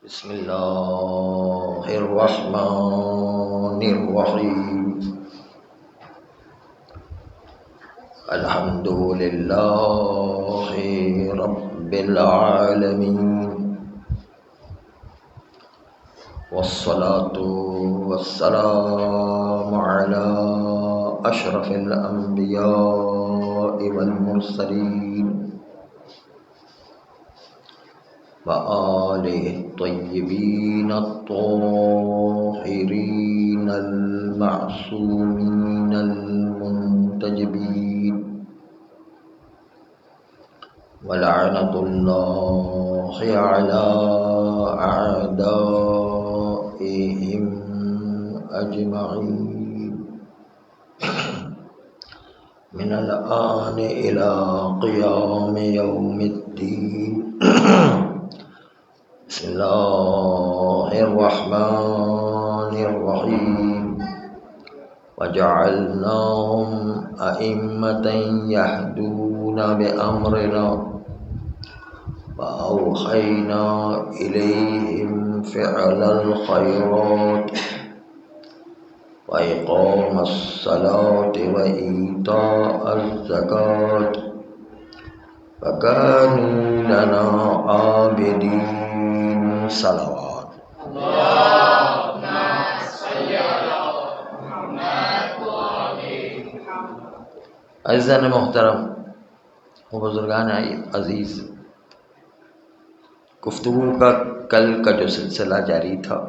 بسم اللہ الرحمن الرحیم الحمد للہ رب العالمین والصلاة والسلام علی اشرف الانبیاء والمرسلین وآلہ الطیبین الطاہرین المعصومین المنتجبین ولعنۃ اللہ علی اعدائہم اجمعین من الآن الی قیام یوم الدین بسم اللہ الرحمن الرحیم وجعلناهم أئمة يهدون بأمرنا وأوحينا إليهم فعل الخيرات وإقام الصلاة وإيتاء الزكاة وكانوا لنا عابدين صلوات اللهم صل على محمد وآل محمد۔ عزیزان محترم و بزرگان عزیز، گفتگو کا کل کا جو سلسلہ جاری تھا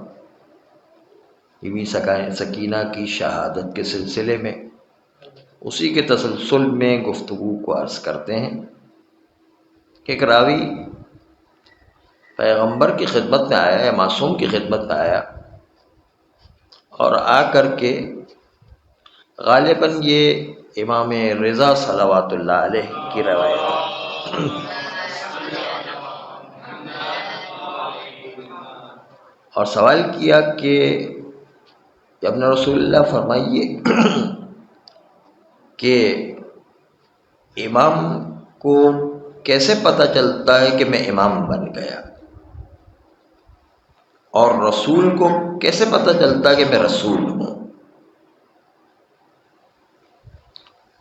بی بی سکینہ کی شہادت کے سلسلے میں، اسی کے تسلسل میں گفتگو کو عرض کرتے ہیں کہ ایک راوی پیغمبر کی خدمت میں آیا یا معصوم کی خدمت میں آیا اور آ کر کے غالباً یہ امام رضا صلوات اللہ علیہ کی روایت ہے۔ اور سوال کیا کہ ابن رسول اللہ فرمائیے کہ امام کو کیسے پتہ چلتا ہے کہ میں امام بن گیا، اور رسول کو کیسے پتہ چلتا ہے کہ میں رسول ہوں؟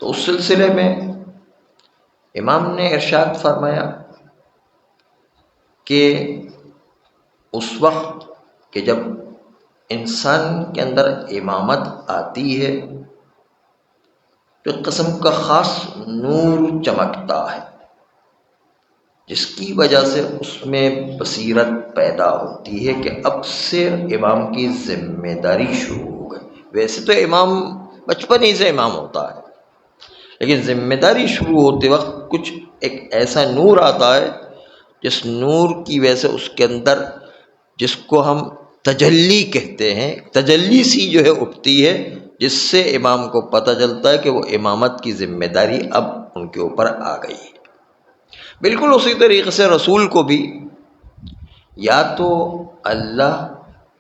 تو اس سلسلے میں امام نے ارشاد فرمایا کہ اس وقت کہ جب انسان کے اندر امامت آتی ہے تو ایک قسم کا خاص نور چمکتا ہے، جس کی وجہ سے اس میں بصیرت پیدا ہوتی ہے کہ اب سے امام کی ذمہ داری شروع ہو گئی۔ ویسے تو امام بچپن ہی سے امام ہوتا ہے، لیکن ذمہ داری شروع ہوتے وقت کچھ ایک ایسا نور آتا ہے جس نور کی وجہ سے اس کے اندر، جس کو ہم تجلی کہتے ہیں، تجلی سی جو ہے اٹھتی ہے، جس سے امام کو پتہ چلتا ہے کہ وہ امامت کی ذمہ داری اب ان کے اوپر آ گئی ہے۔ بالکل اسی طریقے سے رسول کو بھی یا تو اللہ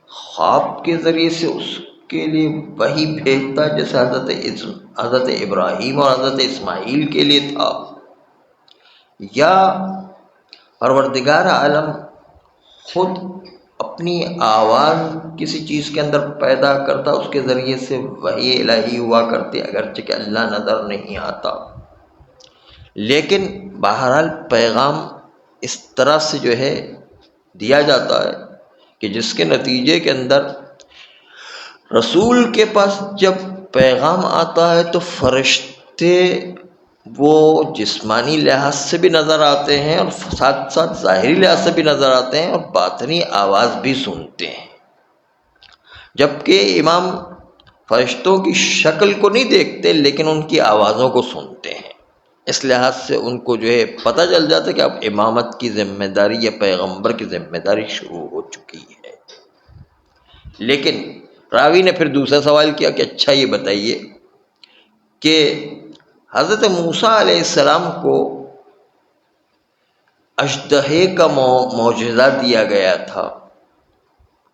خواب کے ذریعے سے اس کے لیے وحی بھیجتا جیسے حضرت ابراہیم اور حضرت اسماعیل کے لیے تھا، یا پروردگار عالم خود اپنی آواز کسی چیز کے اندر پیدا کرتا، اس کے ذریعے سے وحی الہی ہوا کرتی، اگرچہ کہ اللہ نظر نہیں آتا، لیکن بہرحال پیغام اس طرح سے جو ہے دیا جاتا ہے کہ جس کے نتیجے کے اندر رسول کے پاس جب پیغام آتا ہے تو فرشتے وہ جسمانی لحاظ سے بھی نظر آتے ہیں اور ساتھ ساتھ ظاہری لحاظ سے بھی نظر آتے ہیں اور باطنی آواز بھی سنتے ہیں، جبکہ امام فرشتوں کی شکل کو نہیں دیکھتے لیکن ان کی آوازوں کو سنتے ہیں۔ اس لحاظ سے ان کو جو ہے پتہ چل جاتا ہے کہ اب امامت کی ذمہ داری یا پیغمبر کی ذمہ داری شروع ہو چکی ہے۔ لیکن راوی نے پھر دوسرا سوال کیا کہ اچھا یہ بتائیے کہ حضرت موسیٰ علیہ السلام کو اژدہے کا معجزہ دیا گیا تھا،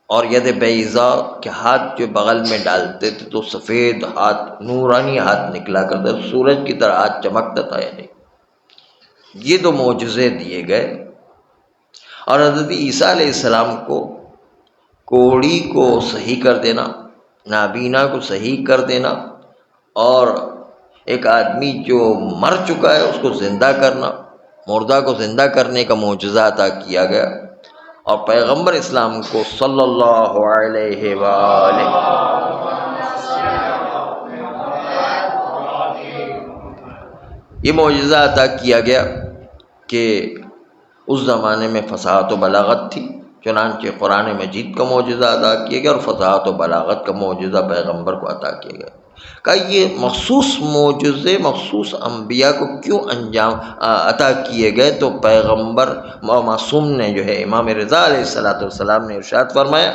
اور ید بیضاء کے ہاتھ جو بغل میں ڈالتے تھے تو سفید ہاتھ، نورانی ہاتھ نکلا کرتا، سورج کی طرح ہاتھ چمکتا تھا، یعنی یہ دو معجزے دیے گئے۔ اور حضرت عیسیٰ علیہ السلام کو کوڑی کو صحیح کر دینا، نابینا کو صحیح کر دینا، اور ایک آدمی جو مر چکا ہے اس کو زندہ کرنا، مردہ کو زندہ کرنے کا معجزہ عطا کیا گیا۔ اور پیغمبر اسلام کو صلی اللہ علیہ وآلہ یہ معجزہ عطا کیا گیا کہ اس زمانے میں فصاحت و بلاغت تھی، چنانچہ قرآن مجید کا معجزہ عطا کیا گیا اور فصاحت و بلاغت کا معجزہ پیغمبر کو عطا کیا گیا۔ کہ یہ مخصوص معجزے مخصوص انبیاء کو کیوں عطا کیے گئے؟ تو پیغمبر معصوم نے جو ہے امام رضا علیہ السلام نے ارشاد فرمایا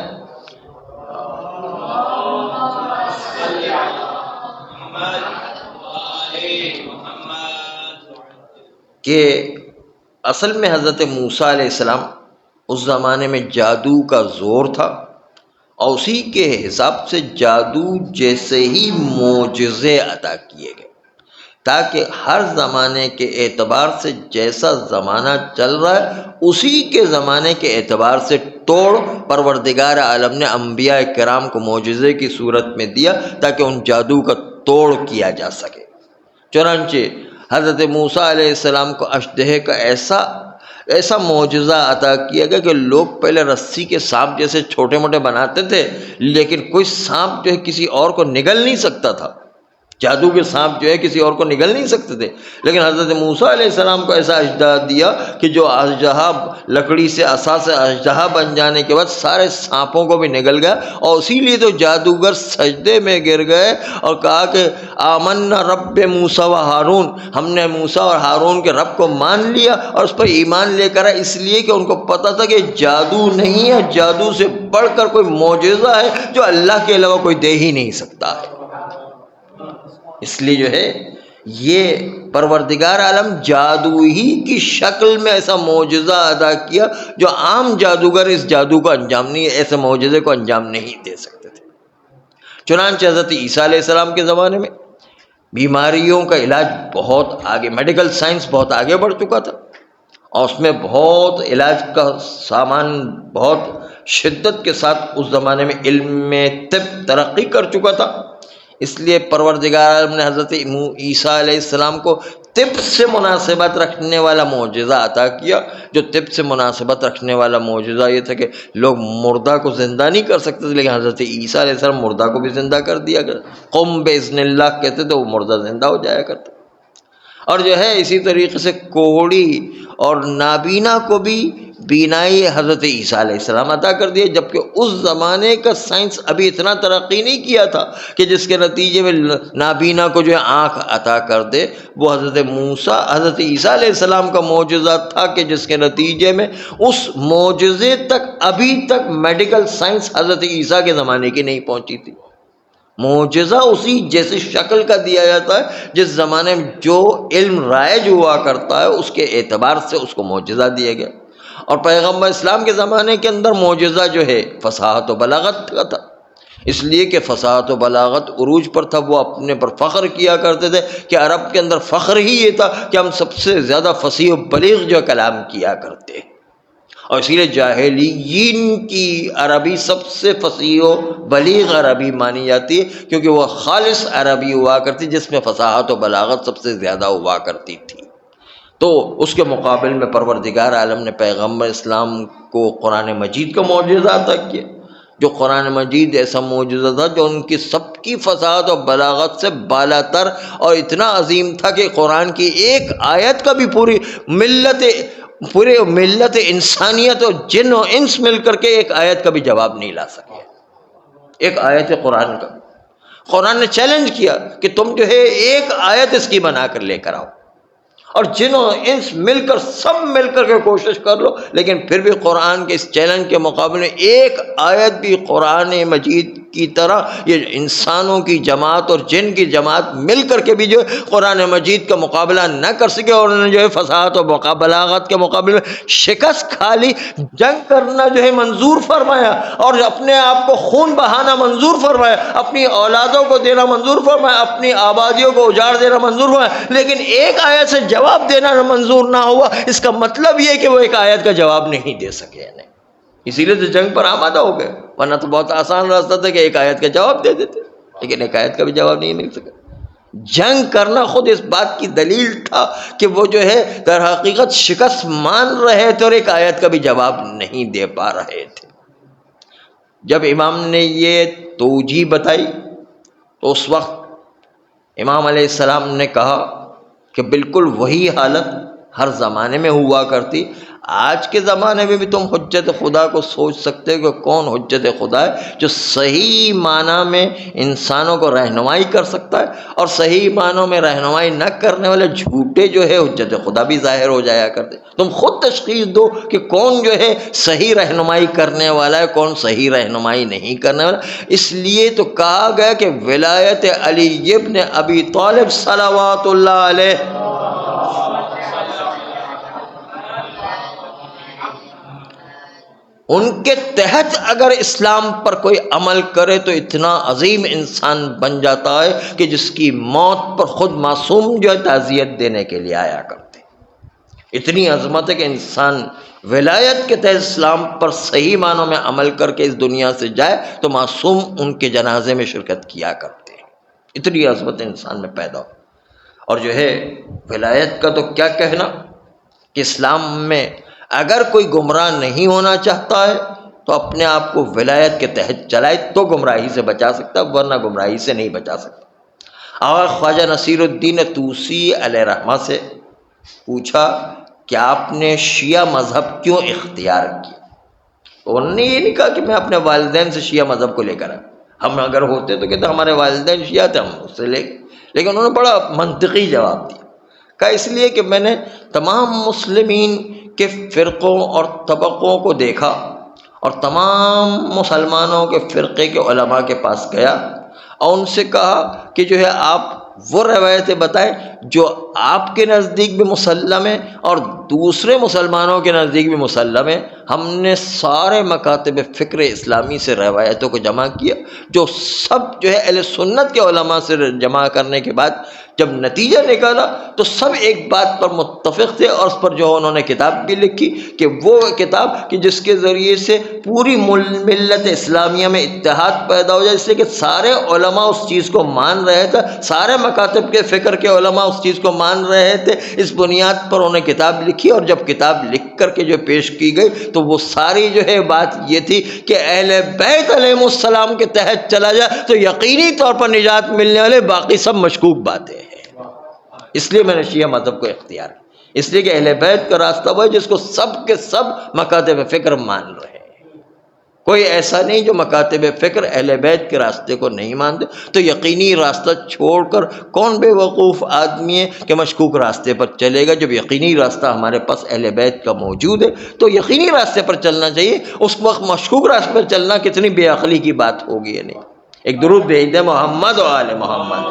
کہ اصل میں حضرت موسیٰ علیہ السلام اس زمانے میں جادو کا زور تھا، اور اسی کے حساب سے جادو جیسے ہی معجزے عطا کیے گئے، تاکہ ہر زمانے کے اعتبار سے جیسا زمانہ چل رہا ہے اسی کے زمانے کے اعتبار سے توڑ پروردگار عالم نے انبیاء کرام کو معجزے کی صورت میں دیا تاکہ ان جادو کا توڑ کیا جا سکے۔ چنانچہ حضرت موسیٰ علیہ السلام کو اشدہے کا ایسا معجزہ عطا کیا گیا کہ لوگ پہلے رسی کے سانپ جیسے چھوٹے موٹے بناتے تھے، لیکن کوئی سانپ جو ہے کسی اور کو نگل نہیں سکتا تھا، جادو کے سانپ جو ہے کسی اور کو نگل نہیں سکتے تھے، لیکن حضرت موسیٰ علیہ السلام کو ایسا اژدہا دیا کہ جو اژدہا لکڑی سے عصا سے اژدہا بن جانے کے بعد سارے سانپوں کو بھی نگل گیا، اور اسی لیے تو جادوگر سجدے میں گر گئے اور کہا کہ آمنا رب موسیٰ و ہارون، ہم نے موسیٰ اور ہارون کے رب کو مان لیا اور اس پر ایمان لے کر آئے، اس لیے کہ ان کو پتہ تھا کہ جادو نہیں ہے، جادو سے بڑھ کر کوئی معجزہ ہے جو اللہ کے علاوہ کوئی دے ہی نہیں سکتا ہے۔ اس لیے جو ہے یہ پروردگار عالم جادو ہی کی شکل میں ایسا معجزہ ادا کیا جو عام جادوگر اس جادو کو انجام نہیں، ایسے معجزے کو انجام نہیں دے سکتے تھے۔ چنانچہ حضرت عیسیٰ علیہ السلام کے زمانے میں بیماریوں کا علاج بہت آگے، میڈیکل سائنس بہت آگے بڑھ چکا تھا، اور اس میں بہت علاج کا سامان بہت شدت کے ساتھ اس زمانے میں علم طب ترقی کر چکا تھا۔ اس لیے پروردگار عالم نے حضرت عیسیٰ علیہ السلام کو طب سے مناسبت رکھنے والا معجزہ عطا کیا، جو طب سے مناسبت رکھنے والا معجزہ یہ تھا کہ لوگ مردہ کو زندہ نہیں کر سکتے تھے، لیکن حضرت عیسیٰ علیہ السلام مردہ کو بھی زندہ کر دیا کرتے، قم باذن اللہ کہتے تو وہ مردہ زندہ ہو جایا کرتا۔ اور جو ہے اسی طریقے سے کوڑی اور نابینا کو بھی بینائی حضرت عیسیٰ علیہ السلام عطا کر دیے، جبکہ اس زمانے کا سائنس ابھی اتنا ترقی نہیں کیا تھا کہ جس کے نتیجے میں نابینا کو جو ہے آنکھ عطا کر دے۔ وہ حضرت عیسیٰ علیہ السلام کا معجزہ تھا کہ جس کے نتیجے میں اس معجزے تک ابھی تک میڈیکل سائنس حضرت عیسیٰ کے زمانے کی نہیں پہنچی تھی۔ معجزہ اسی جیسی شکل کا دیا جاتا ہے جس زمانے میں جو علم رائج ہوا کرتا ہے اس کے اعتبار سے اس کو معجزہ دیا گیا، اور پیغمبر اسلام کے زمانے کے اندر معجزہ جو ہے فصاحت و بلاغت کا تھا، اس لیے کہ فصاحت و بلاغت عروج پر تھا۔ وہ اپنے پر فخر کیا کرتے تھے کہ عرب کے اندر فخر ہی یہ تھا کہ ہم سب سے زیادہ فصیح و بلیغ جو کلام کیا کرتے، اور اسی لیے جاہلیین کی عربی سب سے فصیح و بلیغ عربی مانی جاتی ہے، کیونکہ وہ خالص عربی ہوا کرتی جس میں فصاحت و بلاغت سب سے زیادہ ہوا کرتی تھی۔ تو اس کے مقابل میں پروردگار عالم نے پیغمبر اسلام کو قرآن مجید کا معجزہ عطا کیا، جو قرآن مجید ایسا معجزہ تھا جو ان کی سب کی فصاحت اور بلاغت سے بالا تر اور اتنا عظیم تھا کہ قرآن کی ایک آیت کا بھی پوری ملت انسانیت اور جن و انس مل کر کے ایک آیت کا بھی جواب نہیں لا سکے۔ ایک آیت قرآن کا قرآن نے چیلنج کیا کہ تم جو ہے ایک آیت اس کی بنا کر لے کر آؤ، اور جن و انس مل کر سب مل کر کے کوشش کر لو، لیکن پھر بھی قرآن کے اس چیلنج کے مقابلے میں ایک آیت بھی قرآن مجید کی طرح یہ انسانوں کی جماعت اور جن کی جماعت مل کر کے بھی جو ہے قرآن مجید کا مقابلہ نہ کر سکے، اور انہوں نے جو ہے فصاحت و بلاغت کے مقابلے میں شکست کھا لی۔ جنگ کرنا جو ہے منظور فرمایا، اور اپنے آپ کو خون بہانا منظور فرمایا، اپنی اولادوں کو دینا منظور فرمایا، اپنی آبادیوں کو اجاڑ دینا منظور فرمایا، لیکن ایک آیت سے جواب جواب دینا منظور نہ ہوا، اس کا مطلب یہ کہ وہ ایک آیت کا جواب نہیں دے سکے، نہیں، اسی لیے تو جنگ پر آمادہ ہو گئے، ورنہ تو بہت آسان راستہ تھا کہ ایک آیت کا جواب دے دیتے، لیکن ایک آیت کا بھی جواب نہیں مل سکا۔ جنگ کرنا خود اس بات کی دلیل تھا کہ وہ جو ہے در حقیقت شکست مان رہے تھے اور ایک آیت کا بھی جواب نہیں دے پا رہے تھے۔ جب امام نے یہ توجیہ بتائی تو اس وقت امام علیہ السلام نے کہا کہ بالکل وہی حالت ہر زمانے میں ہوا کرتی، آج کے زمانے میں بھی تم حجت خدا کو سوچ سکتے ہو کہ کون حجت خدا ہے جو صحیح معنی میں انسانوں کو رہنمائی کر سکتا ہے، اور صحیح معنوں میں رہنمائی نہ کرنے والے جھوٹے جو ہے حجت خدا بھی ظاہر ہو جایا کرتے۔ تم خود تشخیص دو کہ کون جو ہے صحیح رہنمائی کرنے والا ہے، کون صحیح رہنمائی نہیں کرنے والا۔ اس لیے تو کہا گیا کہ ولایت علی ابن ابی طالب صلوات اللہ علیہ ان کے تحت اگر اسلام پر کوئی عمل کرے تو اتنا عظیم انسان بن جاتا ہے کہ جس کی موت پر خود معصوم جو ہے تعزیت دینے کے لیے آیا کرتے۔ اتنی عظمت ہے کہ انسان ولایت کے تحت اسلام پر صحیح معنوں میں عمل کر کے اس دنیا سے جائے تو معصوم ان کے جنازے میں شرکت کیا کرتے ہیں۔ اتنی عظمت انسان میں پیدا ہو۔ اور جو ہے ولایت کا تو کیا کہنا کہ اسلام میں اگر کوئی گمراہ نہیں ہونا چاہتا ہے تو اپنے آپ کو ولایت کے تحت چلائے تو گمراہی سے بچا سکتا، ورنہ گمراہی سے نہیں بچا سکتا۔ اور خواجہ نصیر الدین طوسی علیہ رحمہ سے پوچھا کہ آپ نے شیعہ مذہب کیوں اختیار کیا؟ انہوں نے یہ نہیں کہا کہ میں اپنے والدین سے شیعہ مذہب کو لے کر آیا، ہم اگر ہوتے تو کہتے ہمارے والدین شیعہ تھے ہم اس سے لے گئے، لیکن انہوں نے بڑا منطقی جواب دیا، کہا اس لیے کہ میں نے تمام مسلمین کے فرقوں اور طبقوں کو دیکھا اور تمام مسلمانوں کے فرقے کے علماء کے پاس گیا اور ان سے کہا کہ جو ہے آپ وہ روایتیں بتائیں جو آپ کے نزدیک بھی مسلم ہے اور دوسرے مسلمانوں کے نزدیک بھی مسلم ہے۔ ہم نے سارے مکاتب فکر اسلامی سے روایتوں کو جمع کیا، جو سب جو ہے اہل سنت کے علماء سے جمع کرنے کے بعد جب نتیجہ نکالا تو سب ایک بات پر متفق تھے، اور اس پر جو انہوں نے کتاب بھی لکھی کہ وہ کتاب کہ جس کے ذریعے سے پوری ملت اسلامیہ میں اتحاد پیدا ہو جائے، اس لیے کہ سارے علماء اس چیز کو مان رہے تھے، سارے مکاتب کے فکر کے علماء اس چیز کو مان رہے تھے، اس بنیاد پر انہوں نے کتاب لکھی، اور جب کتاب لکھ کر کے جو پیش کی گئی تو وہ ساری جو ہے بات یہ تھی کہ اہل بیت علیہ السلام کے تحت چلا جائے تو یقینی طور پر نجات ملنے والے، باقی سب مشکوک باتیں ہیں۔ اس لیے میں نے شیعہ مذہب کو اختیار کیا، اس لیے کہ اہل بیت کا راستہ وہ ہے جس کو سب کے سب مکاتب فکر مان رہے ہیں۔ کوئی ایسا نہیں جو مکاتب فکر اہل بیت کے راستے کو نہیں مانتے، تو یقینی راستہ چھوڑ کر کون بے وقوف آدمی ہے کہ مشکوک راستے پر چلے گا؟ جب یقینی راستہ ہمارے پاس اہل بیت کا موجود ہے تو یقینی راستے پر چلنا چاہیے، اس وقت مشکوک راستے پر چلنا کتنی بے عقلی کی بات ہوگی۔ نہیں، ایک درود بھیج دیں محمد و آل محمد۔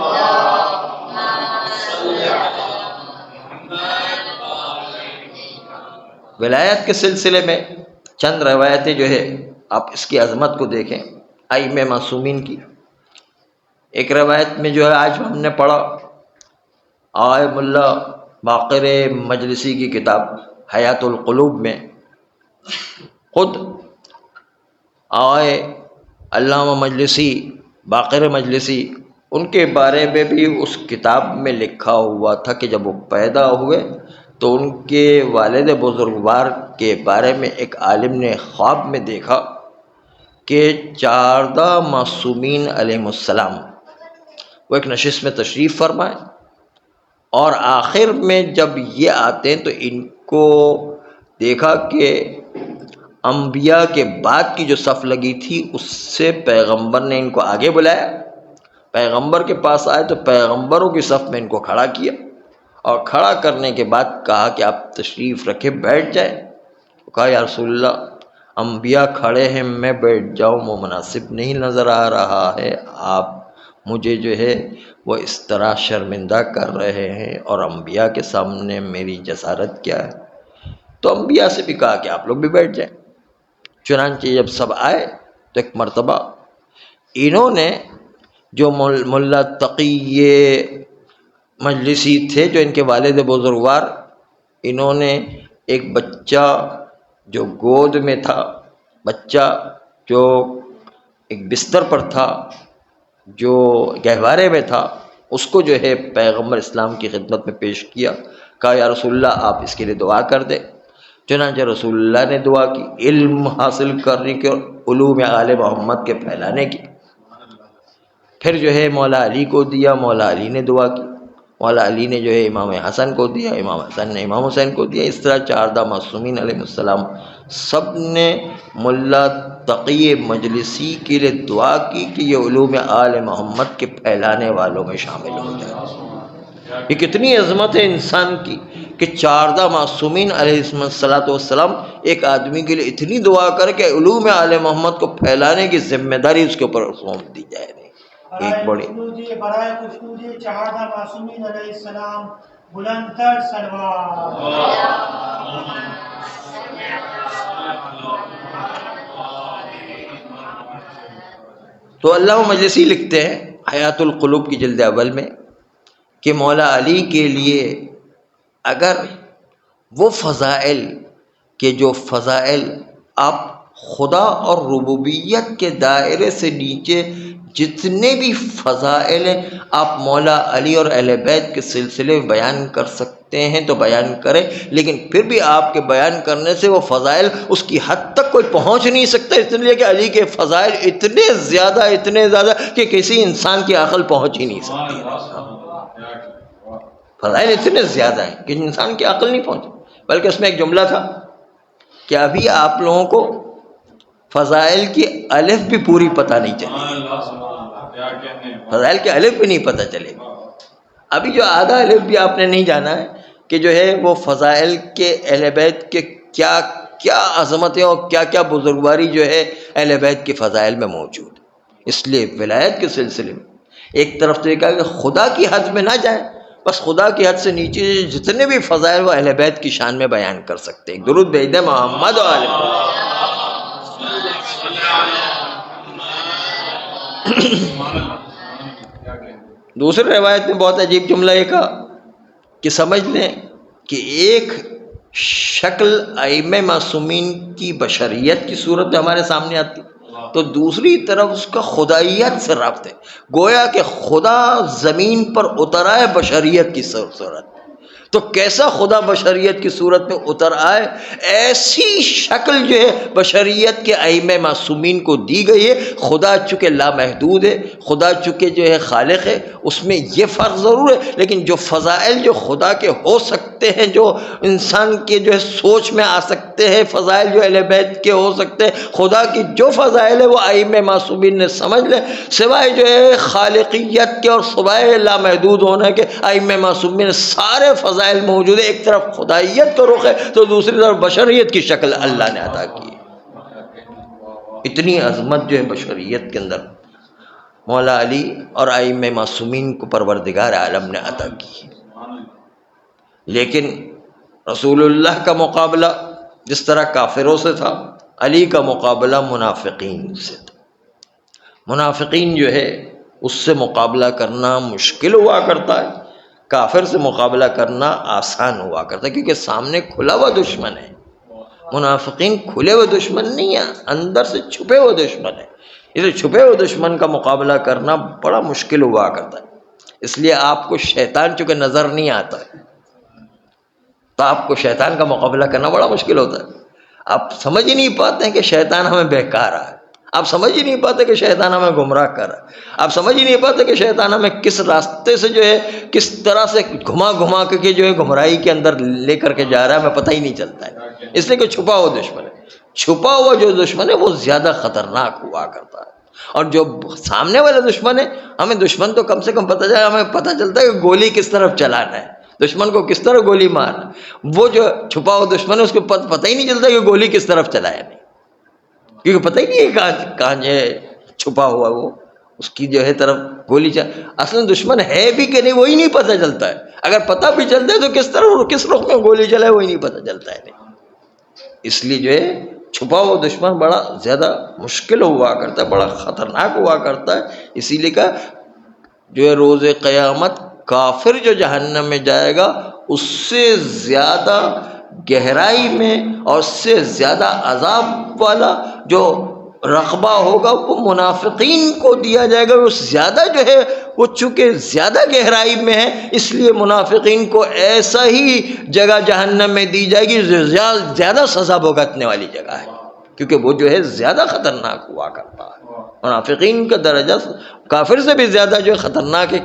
ولایت کے سلسلے میں چند روایتیں جو ہے آپ اس کی عظمت کو دیکھیں ائمہ معصومین کی۔ ایک روایت میں جو ہے آج ہم نے پڑھا، آئے ملا باقر مجلسی کی کتاب حیات القلوب میں خود آئے علامہ مجلسی باقر مجلسی ان کے بارے میں بھی اس کتاب میں لکھا ہوا تھا کہ جب وہ پیدا ہوئے تو ان کے والد بزرگوار کے بارے میں ایک عالم نے خواب میں دیکھا کہ 14 معصومین علیہم السلام وہ ایک نشست میں تشریف فرمائے، اور آخر میں جب یہ آتے ہیں تو ان کو دیکھا کہ انبیاء کے بعد کی جو صف لگی تھی اس سے پیغمبر نے ان کو آگے بلایا، پیغمبر کے پاس آئے تو پیغمبروں کی صف میں ان کو کھڑا کیا، اور کھڑا کرنے کے بعد کہا کہ آپ تشریف رکھے، بیٹھ جائیں۔ کہا یا رسول اللہ انبیاء کھڑے ہیں میں بیٹھ جاؤں وہ مناسب نہیں نظر آ رہا ہے، آپ مجھے جو ہے وہ اس طرح شرمندہ کر رہے ہیں، اور انبیاء کے سامنے میری جسارت کیا ہے؟ تو انبیاء سے بھی کہا کہ آپ لوگ بھی بیٹھ جائیں۔ چنانچہ جب سب آئے تو ایک مرتبہ انہوں نے جو ملا تقی مجلسی تھے جو ان کے والد بزرگوار، انہوں نے ایک بچہ جو گود میں تھا، بچہ جو ایک بستر پر تھا، جو گہوارے میں تھا، اس کو جو ہے پیغمبر اسلام کی خدمت میں پیش کیا، کہا یا رسول اللہ آپ اس کے لیے دعا کر دیں۔ چنانچہ رسول اللہ نے دعا کی، علم حاصل کرنے کی اور علوم آل محمد کے پھیلانے کی۔ پھر جو ہے مولا علی کو دیا، مولا علی نے دعا کی، مولا علی نے جو ہے امام حسن کو دیا، امام حسن نے امام حسین کو دیا۔ اس طرح 14 معصومین علیہ السلام سب نے ملا تقی مجلسی کے لیے دعا کی کہ یہ علوم آل محمد کے پھیلانے والوں میں شامل ہو جائے۔ یہ کتنی عظمت ہے انسان کی کہ 14 معصومین علیہ السلام ایک آدمی کے لیے اتنی دعا کر کے علوم آل محمد کو پھیلانے کی ذمہ داری اس کے اوپر سونپ دی جائے۔ ایک بڑی برائے خشنودی 14 معصومین علیہ السلام بلند تر سلوات۔ تو علامہ مجلسی لکھتے ہیں حیات القلوب کی جلد اول میں کہ مولا علی کے لیے اگر وہ فضائل کہ جو فضائل آپ خدا اور ربوبیت کے دائرے سے نیچے جتنے بھی فضائل آپ مولا علی اور اہل بیت کے سلسلے میں بیان کر سکتے ہیں تو بیان کریں، لیکن پھر بھی آپ کے بیان کرنے سے وہ فضائل اس کی حد تک کوئی پہنچ نہیں سکتا، اس لیے کہ علی کے فضائل اتنے زیادہ کہ کسی انسان کی عقل پہنچ ہی نہیں سکتی۔ فضائل اتنے زیادہ ہیں کہ انسان کی عقل نہیں پہنچ، بلکہ اس میں ایک جملہ تھا کہ ابھی آپ لوگوں کو فضائل کی الف بھی پوری پتہ نہیں چلی، فضائل کے الف بھی نہیں پتہ چلے گا۔ ابھی جو آدھا الف بھی آپ نے نہیں جانا ہے کہ جو ہے وہ فضائل کے اہل بیت کے کیا کیا عظمتیں اور کیا کیا بزرگواری جو ہے اہل بیت کے فضائل میں موجود ہے۔ اس لیے ولایت کے سلسلے میں ایک طرف تو یہ کہا کہ خدا کی حد میں نہ جائیں، بس خدا کی حد سے نیچے جتنے بھی فضائل وہ اہل بیت کی شان میں بیان کر سکتے ہیں۔ درود بھیج دیں محمد و آل محمد۔ دوسری روایت میں بہت عجیب جملہ یہ کہا کہ سمجھ لیں کہ ایک شکل ائمہ معصومین کی بشریت کی صورت میں ہمارے سامنے آتی، تو دوسری طرف اس کا خدائیت سے رابطہ ہے، گویا کہ خدا زمین پر اتر آئے بشریت کی صورت۔ تو کیسا خدا بشریت کی صورت میں اتر آئے، ایسی شکل جو ہے بشریت کے ائمہ معصومین کو دی گئی ہے۔ خدا چونکہ لامحدود ہے، خدا چونکہ جو ہے خالق ہے، اس میں یہ فرق ضرور ہے، لیکن جو فضائل جو خدا کے ہو سکتے ہیں، جو انسان کے جو ہے سوچ میں آ سکتے ہیں، فضائل جو اہل بیت کے ہو سکتے ہیں، خدا کی جو فضائل ہے وہ ائمہ معصومین نے سمجھ لیں، سوائے جو ہے خالقیت کے اور سوائے لامحدود ہونے کے ائمہ معصومین سارے فضائل موجود ہے۔ ایک طرف خدائیت کا رخ ہے تو دوسری طرف بشریت کی شکل اللہ نے عطا کی ہے۔ اتنی عظمت جو ہے بشریت کے اندر مولا علی اور ائمہ معصومین کو پروردگار عالم نے عطا کی۔ لیکن رسول اللہ کا مقابلہ جس طرح کافروں سے تھا، علی کا مقابلہ منافقین سے تھا۔ منافقین جو ہے اس سے مقابلہ کرنا مشکل ہوا کرتا ہے، کافر سے مقابلہ کرنا آسان ہوا کرتا ہے، کیونکہ سامنے کھلا ہوا دشمن ہے۔ منافقین کھلے ہوئے دشمن نہیں ہیں، اندر سے چھپے ہوئے دشمن ہیں، اسے چھپے ہوئے دشمن کا مقابلہ کرنا بڑا مشکل ہوا کرتا ہے۔ اس لیے آپ کو شیطان چونکہ نظر نہیں آتا ہے تو آپ کو شیطان کا مقابلہ کرنا بڑا مشکل ہوتا ہے۔ آپ سمجھ ہی نہیں پاتے ہیں کہ شیطان ہمیں بہکا رہا ہے، آپ سمجھ ہی نہیں پاتے کہ شیطان ہمیں گمراہ کر رہا ہے، آپ سمجھ ہی نہیں پاتے کہ شیطان ہمیں کس راستے سے جو ہے کس طرح سے گھما گھما کے جو ہے گمراہی کے اندر لے کر کے جا رہا ہے، ہمیں پتہ ہی نہیں چلتا ہے، اس لیے کہ چھپا ہوا دشمن ہے۔ چھپا ہوا جو دشمن ہے وہ زیادہ خطرناک ہوا کرتا ہے، اور جو سامنے والا دشمن ہے، ہمیں دشمن تو کم سے کم پتہ چلتا ہے، ہمیں پتہ چلتا ہے کہ گولی کس طرف چلانا ہے، دشمن کو کس طرح گولی مارنا۔ وہ جو چھپا ہوا دشمن ہے اس کو پتہ ہی نہیں چلتا کہ گولی کس طرف چلائے، نہیں، کیونکہ پتہ ہی نہیں ہے کہاں جو ہے چھپا ہوا وہ اس کی جو ہے طرف گولی اصل دشمن ہے بھی کہ نہیں وہی نہیں پتہ چلتا ہے، اگر پتہ بھی چلتا ہے تو کس طرح کس رخ میں گولی چلائے وہی نہیں پتہ چلتا ہے۔ نہیں، اس لیے جو ہے چھپا ہوا دشمن بڑا زیادہ مشکل ہوا کرتا ہے، بڑا خطرناک ہوا کرتا ہے۔ اسی لیے کہ جو ہے روز قیامت کافر جو جہنم میں جائے گا اس سے زیادہ گہرائی میں اور اس سے زیادہ عذاب والا جو رقبہ ہوگا وہ منافقین کو دیا جائے گا. وہ زیادہ جو ہے وہ چونکہ زیادہ گہرائی میں ہے اس لیے منافقین کو ایسا ہی جگہ جہنم میں دی جائے گی جو زیادہ سزا بھگتنے والی جگہ ہے، کیونکہ وہ جو ہے زیادہ خطرناک ہوا کرتا ہے. منافقین کا درجہ کافر سے بھی زیادہ جو ہے خطرناک ہے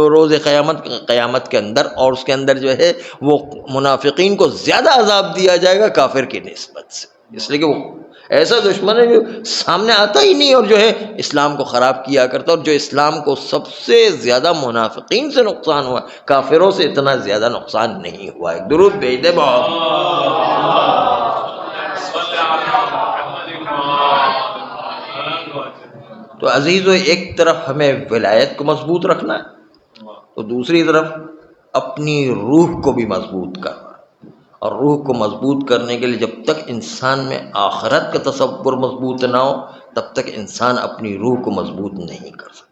روز قیامت کے اندر، اور اس کے اندر جو ہے وہ منافقین کو زیادہ عذاب دیا جائے گا کافر کی نسبت سے، اس لیے کہ وہ ایسا دشمن ہے جو سامنے آتا ہی نہیں اور جو ہے اسلام کو خراب کیا کرتا. اور جو اسلام کو سب سے زیادہ منافقین سے نقصان ہوا، کافروں سے اتنا زیادہ نقصان نہیں ہوا. ایک درود بھیج دے بہت. تو عزیزو، ایک طرف ہمیں ولایت کو مضبوط رکھنا ہے تو دوسری طرف اپنی روح کو بھی مضبوط کرنا. اور روح کو مضبوط کرنے کے لیے جب تک انسان میں آخرت کا تصور مضبوط نہ ہو تب تک انسان اپنی روح کو مضبوط نہیں کر سکتا.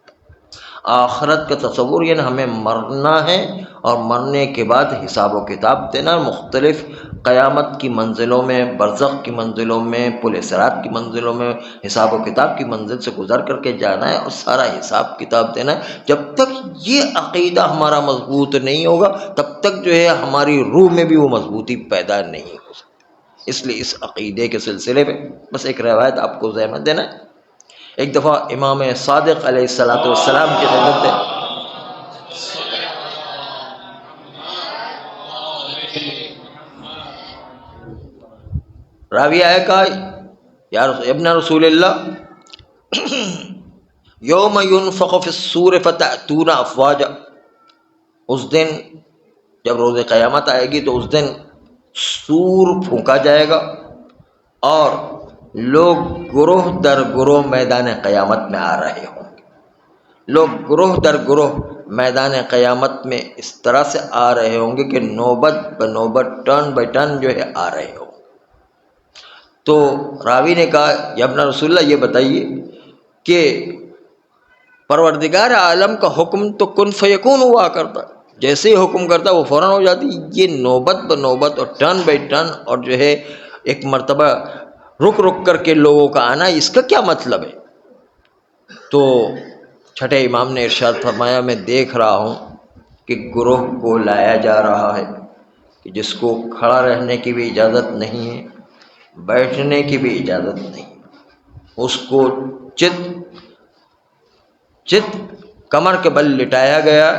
آخرت کا تصور یعنی ہمیں مرنا ہے اور مرنے کے بعد حساب و کتاب دینا، مختلف قیامت کی منزلوں میں، برزخ کی منزلوں میں، پل صراط کی منزلوں میں حساب و کتاب کی منزل سے گزر کر کے جانا ہے اور سارا حساب کتاب دینا ہے. جب تک یہ عقیدہ ہمارا مضبوط نہیں ہوگا تب تک جو ہے ہماری روح میں بھی وہ مضبوطی پیدا نہیں ہو سکتی. اس لیے اس عقیدے کے سلسلے میں بس ایک روایت آپ کو ذہن دینا ہے. ایک دفعہ امام صادق علیہ السلام کی خدمت میں راوی آیا کہا، یا ابن رسول اللہ یوم ینفخ فی الصور فتأتون افواجا، اس دن جب روز قیامت آئے گی تو اس دن سور پھونکا جائے گا اور لوگ گروہ در گروہ میدان قیامت میں آ رہے ہوں گے. لوگ گروہ در گروہ میدان قیامت میں اس طرح سے آ رہے ہوں گے کہ نوبت بنوبت ٹرن بائی ٹرن جو ہے آ رہے ہوں گے. تو راوی نے کہا، یا ابن رسول اللہ یہ بتائیے کہ پروردگار عالم کا حکم تو کن فیکون ہوا کرتا، جیسے ہی حکم کرتا وہ فوراً ہو جاتی. یہ نوبت بنوبت اور ٹرن بائی ٹرن اور جو ہے ایک مرتبہ رک رک کر کے لوگوں کا آنا، اس کا کیا مطلب ہے؟ تو چھٹے امام نے ارشاد فرمایا، میں دیکھ رہا ہوں کہ گروہ کو لایا جا رہا ہے کہ جس کو کھڑا رہنے کی بھی اجازت نہیں ہے، بیٹھنے کی بھی اجازت نہیں. اس کو چت کمر کے بل لٹایا گیا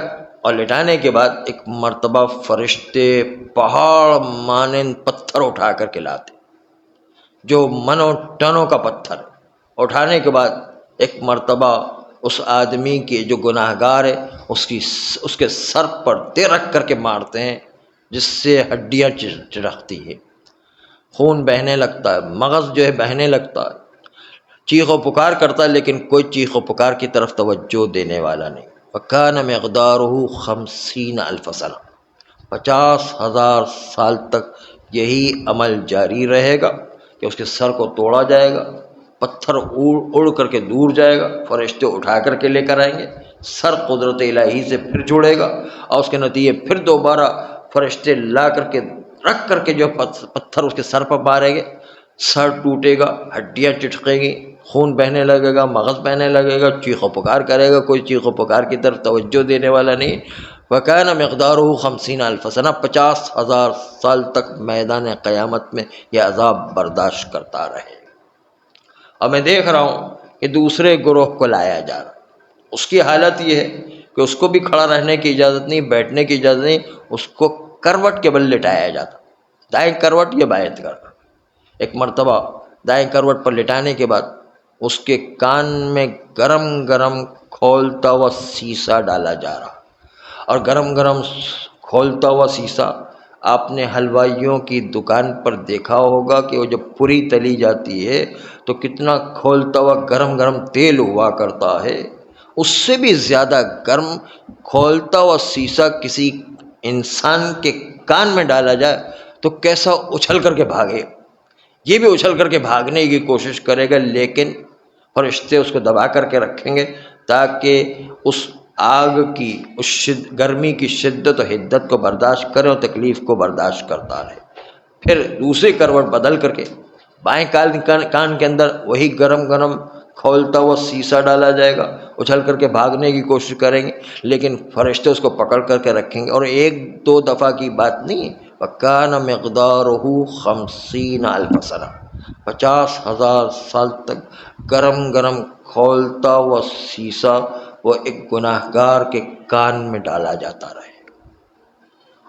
اور لٹانے کے بعد ایک مرتبہ فرشتے پہاڑ مانند پتھر اٹھا کر کے لاتے، جو منو ٹنوں کا پتھر اٹھانے کے بعد ایک مرتبہ اس آدمی کی جو گناہ گار ہے اس کے سر پر دے رکھ کر کے مارتے ہیں، جس سے ہڈیاں چرختی ہے، خون بہنے لگتا ہے، مغز جو ہے بہنے لگتا ہے، چیخ و پکار کرتا ہے، لیکن کوئی چیخ و پکار کی طرف توجہ دینے والا نہیں. وَكَانَ مِقْدَارُهُ 50,000 سنہ، 50,000 سال تک یہی عمل جاری رہے گا کہ اس کے سر کو توڑا جائے گا، پتھر اڑ کر کے دور جائے گا، فرشتے اٹھا کر کے لے کر آئیں گے، سر قدرت الہی سے پھر جڑے گا اور اس کے نتیجے پھر دوبارہ فرشتے لا کر کے رکھ کر کے جو پتھر اس کے سر پر ماریں گے، سر ٹوٹے گا، ہڈیاں چٹکیں گی، خون بہنے لگے گا، مغز بہنے لگے گا، چیخ و پکار کرے گا، کوئی چیخ و پکار کی طرف توجہ دینے والا نہیں. وَكَانَ مِقْدَارُهُ 50,000 سنہ، 50,000 سال تک میدان قیامت میں یہ عذاب برداشت کرتا رہے. اور میں دیکھ رہا ہوں کہ دوسرے گروہ کو لایا جا رہا، اس کی حالت یہ ہے کہ اس کو بھی کھڑا رہنے کی اجازت نہیں، بیٹھنے کی اجازت نہیں، اس کو کروٹ کے بل لٹایا جاتا، دائیں کروٹ یا بائیں کروٹ. ایک مرتبہ دائیں کروٹ پر لٹانے کے بعد اس کے کان میں گرم گرم کھولتا ہوا سیسا ڈالا جا رہا، اور گرم گرم کھولتا ہوا سیسا آپ نے حلوائیوں کی دکان پر دیکھا ہوگا کہ وہ جب پوری تلی جاتی ہے تو کتنا کھولتا ہوا گرم گرم تیل ہوا کرتا ہے. اس سے بھی زیادہ گرم کھولتا ہوا سیسا کسی انسان کے کان میں ڈالا جائے تو کیسا اچھل کر کے بھاگے. یہ بھی اچھل کر کے بھاگنے کی کوشش کرے گا، لیکن فرشتے اس کو دبا کر کے رکھیں گے تاکہ اس آگ کی اس گرمی کی شدت و حدت کو برداشت کرے اور تکلیف کو برداشت کرتا رہے. پھر دوسری کروٹ بدل کر کے بائیں کان کے اندر وہی گرم گرم کھولتا ہوا سیسا ڈالا جائے گا. اچھل کر کے بھاگنے کی کوشش کریں گے لیکن فرشتے اس کو پکڑ کر کے رکھیں گے. اور 1-2 دفعہ کی بات نہیں ہے. وَكَانَ مِقْدَارُهُ 50,000 سنہ، 50,000 سال تک گرم گرم کھولتا ہوا سیسا وہ ایک گناہ گار کے کان میں ڈالا جاتا رہے.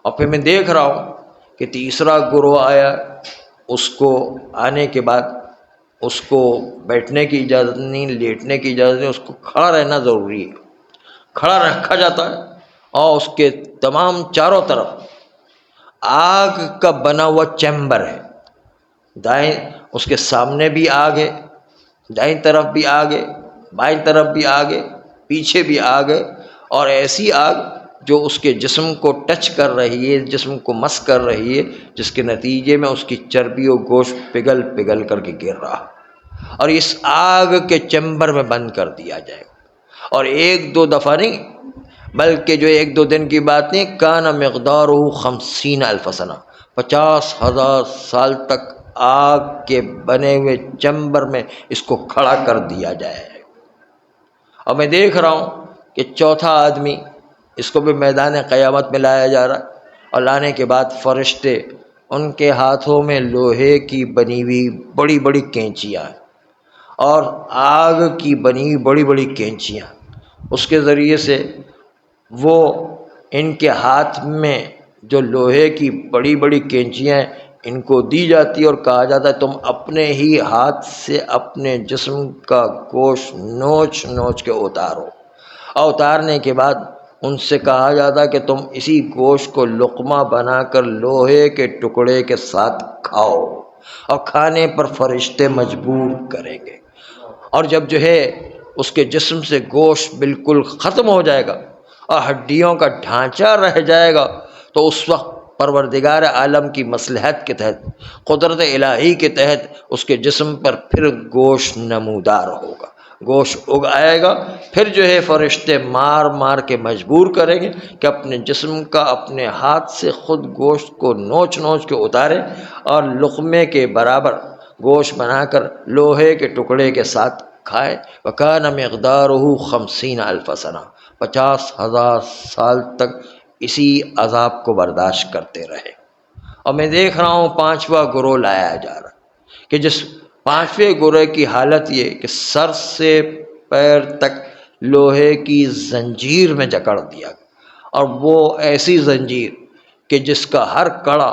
اور پھر میں دیکھ رہا ہوں کہ تیسرا گروہ آیا. اس کو آنے کے بعد اس کو بیٹھنے کی اجازت نہیں، لیٹنے کی اجازت نہیں، اس کو کھڑا رہنا ضروری ہے. کھڑا رکھا جاتا ہے اور اس کے تمام چاروں طرف آگ کا بنا ہوا چیمبر ہے. دائیں اس کے سامنے بھی آگ ہے، دائیں طرف بھی آگ ہے، بائیں طرف بھی آگ ہے، پیچھے بھی آگ ہے. اور ایسی آگ جو اس کے جسم کو ٹچ کر رہی ہے، جسم کو مس کر رہی ہے، جس کے نتیجے میں اس کی چربی و گوشت پگھل پگھل کر کے گر رہا. اور اس آگ کے چیمبر میں بند کر دیا جائے. اور 1-2 دفعہ نہیں بلکہ جو 1-2 دن کی بات نہیں، کان مقدارہ 50,000 سنہ، 50,000 سال تک آگ کے بنے ہوئے چیمبر میں اس کو کھڑا کر دیا جائے. اور میں دیکھ رہا ہوں کہ چوتھا آدمی اس کو بھی میدان قیامت میں لایا جا رہا. اور لانے کے بعد فرشتے ان کے ہاتھوں میں لوہے کی بنی ہوئی بڑی بڑی کینچیاں اور آگ کی بنی بڑی بڑی کینچیاں، اس کے ذریعے سے وہ ان کے ہاتھ میں جو لوہے کی بڑی بڑی کینچیاں ہیں ان کو دی جاتی اور کہا جاتا ہے تم اپنے ہی ہاتھ سے اپنے جسم کا گوشت نوچ نوچ کے اتارو. اور اتارنے کے بعد ان سے کہا جاتا ہے کہ تم اسی گوشت کو لقمہ بنا کر لوہے کے ٹکڑے کے ساتھ کھاؤ. اور کھانے پر فرشتے مجبور کریں گے. اور جب جو ہے اس کے جسم سے گوشت بالکل ختم ہو جائے گا اور ہڈیوں کا ڈھانچہ رہ جائے گا تو اس وقت پروردگار عالم کی مصلحت کے تحت، قدرت الہی کے تحت اس کے جسم پر پھر گوشت نمودار ہوگا، گوشت اگ آئے گا. پھر جو ہے فرشتے مار مار کے مجبور کریں گے کہ اپنے جسم کا اپنے ہاتھ سے خود گوشت کو نوچ نوچ کے اتارے اور لقمے کے برابر گوشت بنا کر لوہے کے ٹکڑے کے ساتھ کھائے. وَكَانَ مِقْدَارُهُ 50,000 سنہ، 50,000 سال تک اسی عذاب کو برداشت کرتے رہے. اور میں دیکھ رہا ہوں 5واں گروہ لایا جا رہا کہ جس 5ویں گروہ کی حالت یہ کہ سر سے پیر تک لوہے کی زنجیر میں جکڑ دیا گیا. اور وہ ایسی زنجیر کہ جس کا ہر کڑا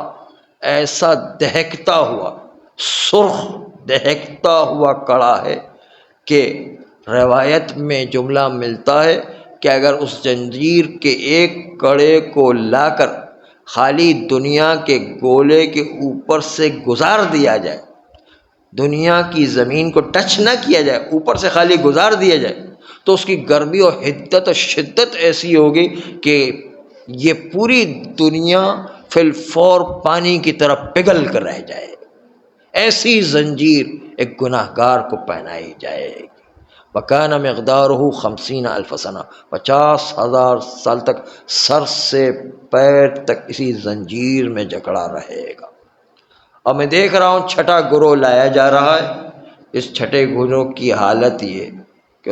ایسا دہکتا ہوا، سرخ دہکتا ہوا کڑا ہے کہ روایت میں جملہ ملتا ہے کہ اگر اس زنجیر کے ایک کڑے کو لا کر خالی دنیا کے گولے کے اوپر سے گزار دیا جائے، دنیا کی زمین کو ٹچ نہ کیا جائے، اوپر سے خالی گزار دیا جائے، تو اس کی گرمی اور حدت اور شدت ایسی ہوگی کہ یہ پوری دنیا فی الفور پانی کی طرح پگھل کر رہ جائے. ایسی زنجیر ایک گناہ گار کو پہنائی جائے گی. وَكَانَ مِقْدَارُهُ 50,000 سنہ، 50,000 سال تک سر سے پیر تک اسی زنجیر میں جکڑا رہے گا. اور میں دیکھ رہا ہوں 6واں گروہ لایا جا رہا ہے. اس 6 گروہ کی حالت یہ کہ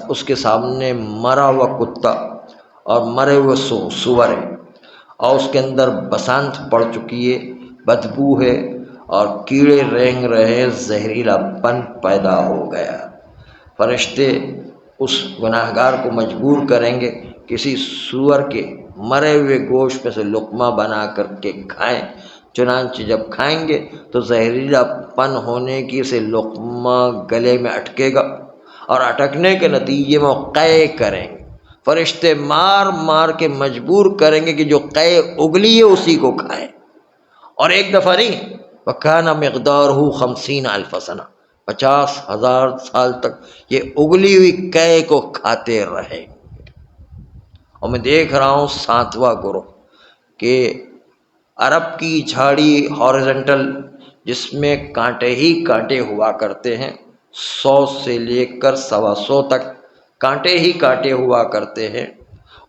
اس کے سامنے مرا ہوا کتا اور مرے ہوئے سور ہے اور اس کے اندر بسانت پڑ چکی ہے، بدبو ہے اور کیڑے رینگ رہے، زہریلا پن پیدا ہو گیا. فرشتے اس گناہ گار کو مجبور کریں گے کسی سور کے مرے ہوئے گوشت میں سے لقمہ بنا کر کے کھائیں. چنانچہ جب کھائیں گے تو زہریلا پن ہونے کی سے لقمہ گلے میں اٹکے گا اور اٹکنے کے نتیجے میں وہ قے کریں گے. فرشتے مار مار کے مجبور کریں گے کہ جو قے اگلی ہے اسی کو کھائیں. اور ایک دفعہ نہیں، وَكَانَ مِقْدَارُهُ 50,000 سنہ، 50,000 سال تک یہ اگلی ہوئی قے کو کھاتے رہیں گے. اور میں دیکھ رہا ہوں 7واں گروہ کہ عرب کی جھاڑی ہارزنٹل جس میں کانٹے ہی کانٹے ہوا کرتے ہیں، 100 سے لے کر 125 تک کانٹے ہی کانٹے ہوا کرتے ہیں.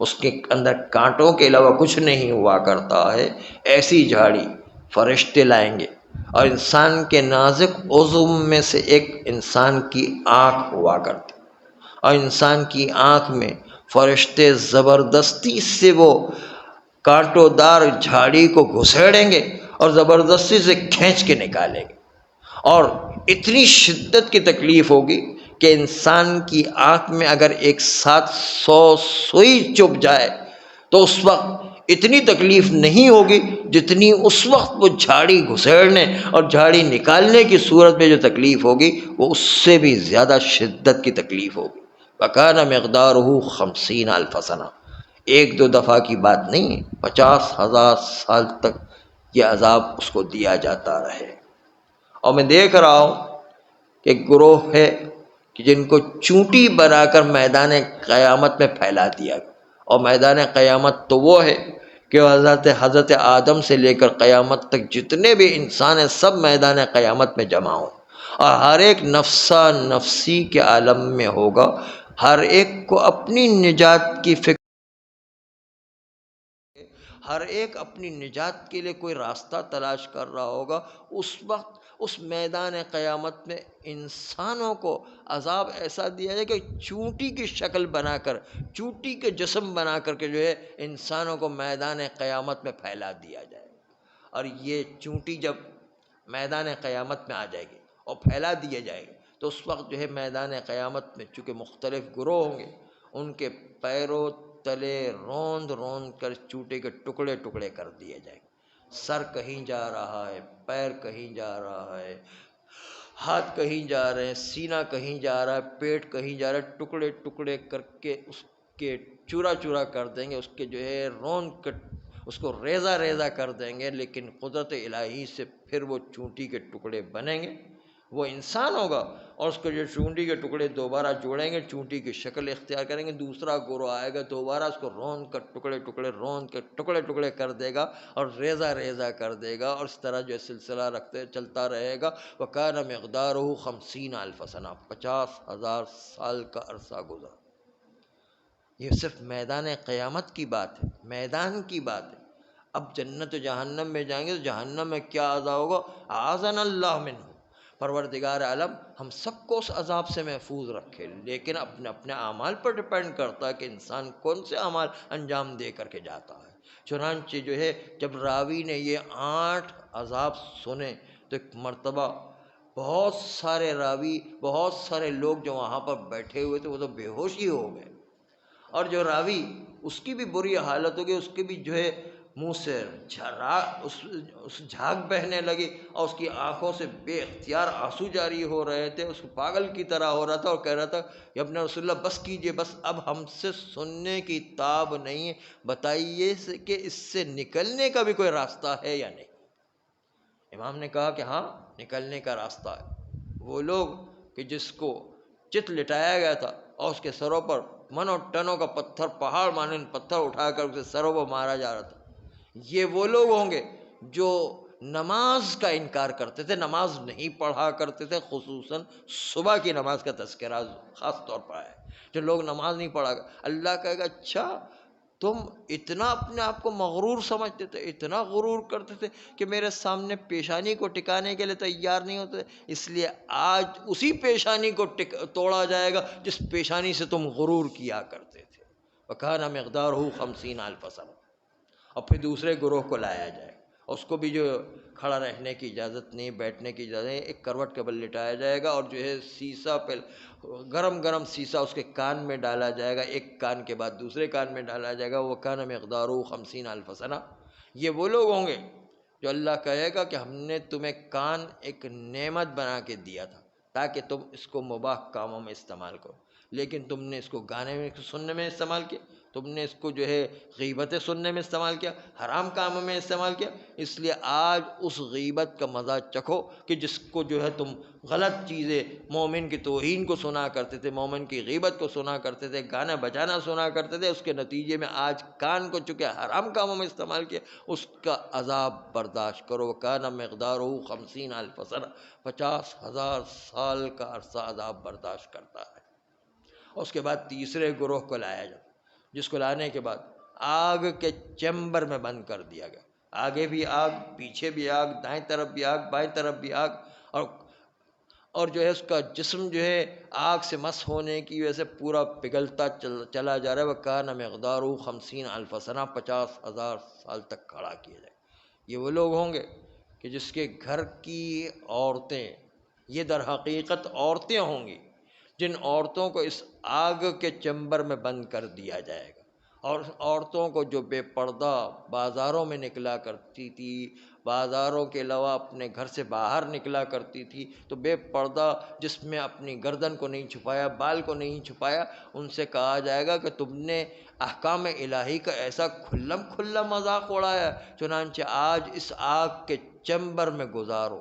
اس کے اندر کانٹوں کے علاوہ کچھ نہیں ہوا کرتا ہے، ایسی جھاڑی فرشتے لائیں گے۔ اور انسان کے نازک عضو میں سے ایک انسان کی آنکھ ہوا کرتی، اور انسان کی آنکھ میں فرشتے زبردستی سے وہ کانٹوں دار جھاڑی کو گھسیڑیں گے اور زبردستی سے کھینچ کے نکالیں گے، اور اتنی شدت کی تکلیف ہوگی کہ انسان کی آنکھ میں اگر ایک ساتھ 100 سوئی چبھ جائے تو اس وقت اتنی تکلیف نہیں ہوگی جتنی اس وقت وہ جھاڑی گھسیڑنے اور جھاڑی نکالنے کی صورت میں جو تکلیف ہوگی وہ اس سے بھی زیادہ شدت کی تکلیف ہوگی۔ وَكَانَ مِقْدَارُهُ 50,000 سنہ، ایک دو دفعہ کی بات نہیں ہے، 50,000 سال تک یہ عذاب اس کو دیا جاتا رہے۔ اور میں دیکھ رہا ہوں کہ ایک گروہ ہے کہ جن کو چونٹی بنا کر میدان قیامت میں پھیلا دیا گیا، اور میدان قیامت تو وہ ہے کہ حضرت آدم سے لے کر قیامت تک جتنے بھی انسان ہیں سب میدان قیامت میں جمع ہوں، اور ہر ایک نفسا نفسی کے عالم میں ہوگا، ہر ایک کو اپنی نجات کی فکر، ہر ایک اپنی نجات کے لیے کوئی راستہ تلاش کر رہا ہوگا۔ اس وقت اس میدان قیامت میں انسانوں کو عذاب ایسا دیا جائے کہ چونٹی کی شکل بنا کر، چونٹی کے جسم بنا کر کے جو ہے انسانوں کو میدان قیامت میں پھیلا دیا جائے۔ اور یہ چونٹی جب میدان قیامت میں آ جائے گی اور پھیلا دیے جائے گی تو اس وقت جو ہے میدان قیامت میں چونکہ مختلف گروہ ہوں گے، ان کے پیروں تلے روند روند کر چوٹے کے ٹکڑے ٹکڑے کر دیے جائیں گے۔ سر کہیں جا رہا ہے، پیر کہیں جا رہا ہے، ہاتھ کہیں جا رہے ہیں، سینہ کہیں جا رہا ہے، پیٹ کہیں جا رہا ہے، ٹکڑے ٹکڑے کر کے اس کے چورا چورا کر دیں گے، اس کے جو ہے روند کر اس کو ریزہ ریزہ کر دیں گے، لیکن قدرت الہی سے پھر وہ چونٹی کے ٹکڑے بنیں گے، وہ انسان ہوگا، اور اس کو جو چونٹی کے ٹکڑے دوبارہ جوڑیں گے، چونٹی کی شکل اختیار کریں گے، دوسرا گروہ آئے گا دوبارہ اس کو روند کر ٹکڑے ٹکڑے روند کر ٹکڑے ٹکڑے کر دے گا اور ریزہ ریزہ کر دے گا، اور اس طرح جو سلسلہ رکھتے چلتا رہے گا۔ وَكَانَ مِقْدَارُهُ 50,000 سنہ، 50,000 سال کا عرصہ گزرا۔ یہ صرف میدان قیامت کی بات ہے، میدان کی بات ہے۔ اب جنت و جہنم میں جائیں گے تو جہنم میں کیا عذاب ہوگا، اعاذنا اللہ منہ۔ پروردگار عالم ہم سب کو اس عذاب سے محفوظ رکھے، لیکن اپنے اپنے اعمال پر ڈپینڈ کرتا ہے کہ انسان کون سے اعمال انجام دے کر کے جاتا ہے۔ چنانچہ جو ہے جب راوی نے یہ 8 عذاب سنے تو ایک مرتبہ بہت سارے راوی، بہت سارے لوگ جو وہاں پر بیٹھے ہوئے تھے وہ تو بے ہوش ہی ہو گئے، اور جو راوی اس کی بھی بری حالت ہو گئی، اس کی بھی جو ہے منہ سے اس جھاگ بہنے لگی، اور اس کی آنکھوں سے بے اختیار آنسو جاری ہو رہے تھے، اس کو پاگل کی طرح ہو رہا تھا، اور کہہ رہا تھا کہ ابن رسول اللہ بس کیجئے، بس اب ہم سے سننے کی تاب نہیں ہے، بتائیے کہ اس سے نکلنے کا بھی کوئی راستہ ہے یا نہیں۔ امام نے کہا کہ ہاں نکلنے کا راستہ ہے۔ وہ لوگ کہ جس کو چت لٹایا گیا تھا اور اس کے سروں پر منوں ٹنوں کا پتھر، پہاڑ مانند پتھر اٹھا کر اسے سروں پر مارا جا رہا تھا، یہ وہ لوگ ہوں گے جو نماز کا انکار کرتے تھے، نماز نہیں پڑھا کرتے تھے، خصوصاً صبح کی نماز کا تذکرہ خاص طور پر ہے۔ جو لوگ نماز نہیں پڑھا، اللہ کہے گا اچھا تم اتنا اپنے آپ کو مغرور سمجھتے تھے، اتنا غرور کرتے تھے کہ میرے سامنے پیشانی کو ٹکانے کے لیے تیار نہیں ہوتے، اس لیے آج اسی پیشانی کو توڑا جائے گا جس پیشانی سے تم غرور کیا کرتے تھے۔ وَكَانَ مِقْدَارُهُ 50,000 سنہ۔ اور پھر دوسرے گروہ کو لایا جائے، اس کو بھی جو کھڑا رہنے کی اجازت نہیں، بیٹھنے کی اجازت نہیں، ایک کروٹ کے بل لٹایا جائے گا، اور جو ہے سیسا پہ گرم گرم سیسا اس کے کان میں ڈالا جائے گا، ایک کان کے بعد دوسرے کان میں ڈالا جائے گا۔ وَكَانَ مِقْدَارُهُ 50,000 سنہ۔ یہ وہ لوگ ہوں گے جو اللہ کہے گا کہ ہم نے تمہیں کان ایک نعمت بنا کے دیا تھا تاکہ تم اس کو مباح کاموں میں استعمال کرو، لیکن تم نے اس کو گانے میں سننے میں استعمال کیا، تم نے اس کو جو ہے غیبتیں سننے میں استعمال کیا، حرام کاموں میں استعمال کیا، اس لیے آج اس غیبت کا مزہ چکھو کہ جس کو جو ہے تم غلط چیزیں، مومن کی توہین کو سنا کرتے تھے، مومن کی غیبت کو سنا کرتے تھے، گانا بجانا سنا کرتے تھے، اس کے نتیجے میں آج کان کو چکے حرام کاموں میں استعمال کیا، اس کا عذاب برداشت کرو۔ وَكَانَ مِقْدَارُهُ 50,000 سنہ، 50,000 سال کا عرصہ عذاب برداشت کرتا ہے۔ اور اس کے بعد تیسرے گروہ کو لایا جائے، جس کو لانے کے بعد آگ کے چیمبر میں بند کر دیا گیا، آگے بھی آگ، پیچھے بھی آگ، دائیں طرف بھی آگ، بائیں طرف بھی آگ، اور جو ہے اس کا جسم جو ہے آگ سے مس ہونے کی وجہ سے پورا پگھلتا چلا جا رہا ہے۔ وَكَانَ مِقْدَارُهُ 50,000 سنہ، 50,000 سال تک کھڑا کیا جائے۔ یہ وہ لوگ ہوں گے کہ جس کے گھر کی عورتیں، یہ در حقیقت عورتیں ہوں گی جن عورتوں کو اس آگ کے چیمبر میں بند کر دیا جائے گا، اور عورتوں کو جو بے پردہ بازاروں میں نکلا کرتی تھی، بازاروں کے علاوہ اپنے گھر سے باہر نکلا کرتی تھی، تو بے پردہ جس میں اپنی گردن کو نہیں چھپایا، بال کو نہیں چھپایا، ان سے کہا جائے گا کہ تم نے احکام الہی کا ایسا کھلم کھلا مذاق اڑایا، چنانچہ آج اس آگ کے چیمبر میں گزارو۔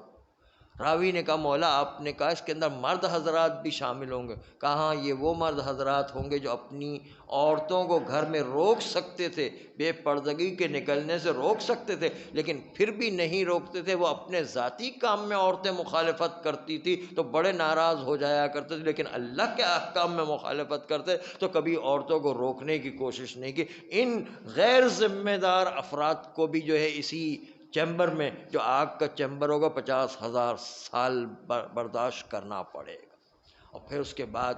راوی نے کہا مولا آپ نے کہا اس کے اندر مرد حضرات بھی شامل ہوں گے، کہاں یہ وہ مرد حضرات ہوں گے جو اپنی عورتوں کو گھر میں روک سکتے تھے، بے پردگی کے نکلنے سے روک سکتے تھے، لیکن پھر بھی نہیں روکتے تھے، وہ اپنے ذاتی کام میں عورتیں مخالفت کرتی تھی تو بڑے ناراض ہو جایا کرتے تھے، لیکن اللہ کے احکام میں مخالفت کرتے تو کبھی عورتوں کو روکنے کی کوشش نہیں کی۔ ان غیر ذمہ دار افراد کو بھی جو ہے اسی چیمبر میں، جو آگ کا چیمبر ہوگا، 50,000 سال برداشت کرنا پڑے گا۔ اور پھر اس کے بعد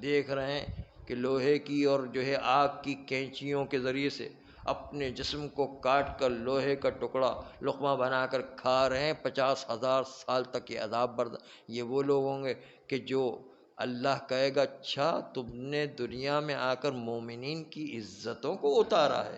دیکھ رہے ہیں کہ لوہے کی اور جو ہے آگ کی کینچیوں کے ذریعے سے اپنے جسم کو کاٹ کر لوہے کا ٹکڑا لقمہ بنا کر کھا رہے ہیں، 50,000 سال تک یہ عذاب برداشت۔ یہ وہ لوگ ہوں گے کہ جو اللہ کہے گا اچھا تم نے دنیا میں آ کر مومنین کی عزتوں کو اتارا ہے،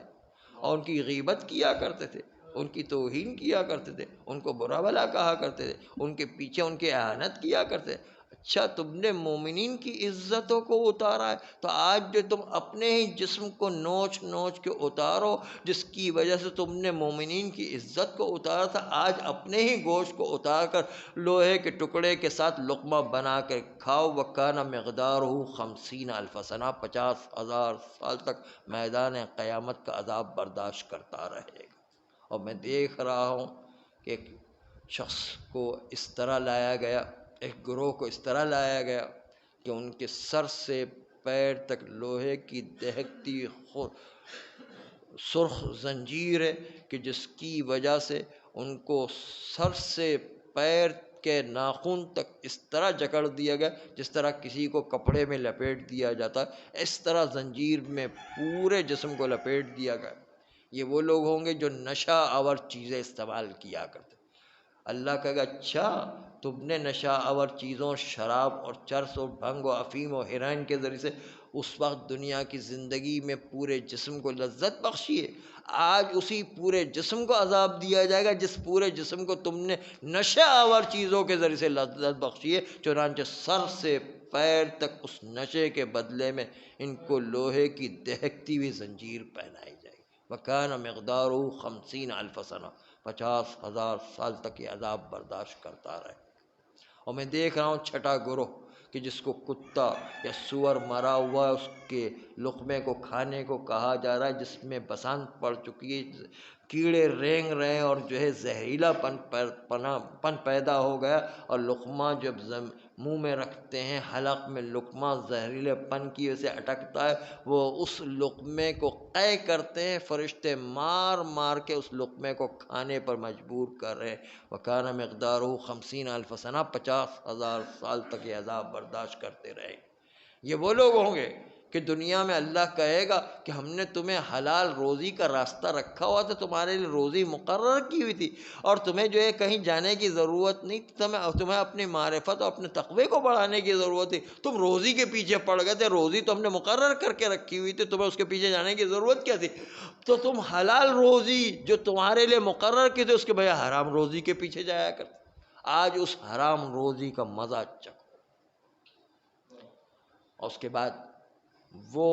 اور ان کی غیبت کیا کرتے تھے، ان کی توہین کیا کرتے تھے، ان کو برا بھلا کہا کرتے تھے، ان کے پیچھے ان کی اہانت کیا کرتے تھے، اچھا تم نے مومنین کی عزتوں کو اتارا ہے، تو آج جو تم اپنے ہی جسم کو نوچ نوچ کے اتارو، جس کی وجہ سے تم نے مومنین کی عزت کو اتارا تھا، آج اپنے ہی گوشت کو اتار کر لوہے کے ٹکڑے کے ساتھ لقمہ بنا کر کھاؤ۔ وَكَانَ مِقْدَارُهُ 50,000 سنہ، 50,000 سال تک میدان قیامت کا عذاب برداشت کرتا رہے گا۔ اور میں دیکھ رہا ہوں کہ ایک شخص کو اس طرح لایا گیا، ایک گروہ کو اس طرح لایا گیا کہ ان کے سر سے پیر تک لوہے کی دہکتی سرخ زنجیر ہے کہ جس کی وجہ سے ان کو سر سے پیر کے ناخن تک اس طرح جکڑ دیا گیا جس طرح کسی کو کپڑے میں لپیٹ دیا جاتا ہے، اس طرح زنجیر میں پورے جسم کو لپیٹ دیا گیا۔ یہ وہ لوگ ہوں گے جو نشہ آور چیزیں استعمال کیا کرتے۔ اللہ کہے گا اچھا تم نے نشہ آور چیزوں، شراب اور چرس اور بھنگ و افیم و ہیروئن کے ذریعے سے اس وقت دنیا کی زندگی میں پورے جسم کو لذت بخشی ہے، آج اسی پورے جسم کو عذاب دیا جائے گا جس پورے جسم کو تم نے نشہ آور چیزوں کے ذریعے سے لذت بخشی ہے، چنانچہ سر سے پیر تک اس نشے کے بدلے میں ان کو لوہے کی دہکتی ہوئی زنجیر پہنائی جائے گی۔ وَكَانَ مِقْدَارُهُ 50,000 سنہ، 50,000 سال تک یہ عذاب برداشت کرتا رہے۔ اور میں دیکھ رہا ہوں چھٹا گروہ کہ جس کو کتا یا سور مرا ہوا اس کے لقمے کو کھانے کو کہا جا رہا ہے، جس میں بسنت پڑ چکی ہے، کیڑے رینگ رہے ہیں اور جو ہے زہریلا پن پیدا ہو گیا، اور لقمہ جب منہ میں رکھتے ہیں، حلق میں لقمہ زہریلے پن کی وجہ سے اٹکتا ہے، وہ اس لقمے کو قے کرتے ہیں، فرشتے مار مار کے اس لقمے کو کھانے پر مجبور کر رہے ہیں۔ وَكَانَ مِقْدَارُهُ 50,000 سنہ، 50,000 سال تک یہ عذاب برداشت کرتے رہے۔ یہ وہ لوگ ہوں گے کہ دنیا میں اللہ کہے گا کہ ہم نے تمہیں حلال روزی کا راستہ رکھا ہوا تھا، تمہارے لیے روزی مقرر کی ہوئی تھی، اور تمہیں جو ہے کہیں جانے کی ضرورت نہیں تھی، تمہیں اپنی معرفت اور اپنے تقوی کو بڑھانے کی ضرورت تھی، تم روزی کے پیچھے پڑ گئے تھے، روزی تو ہم نے مقرر کر کے رکھی ہوئی تھی، تمہیں اس کے پیچھے جانے کی ضرورت کیا تھی؟ تو تم حلال روزی جو تمہارے لیے مقرر کی تھی اس کے بجائے حرام روزی کے پیچھے جایا کرتے۔ آج اس حرام روزی کا مزہ چکھو۔ اور اس کے بعد وہ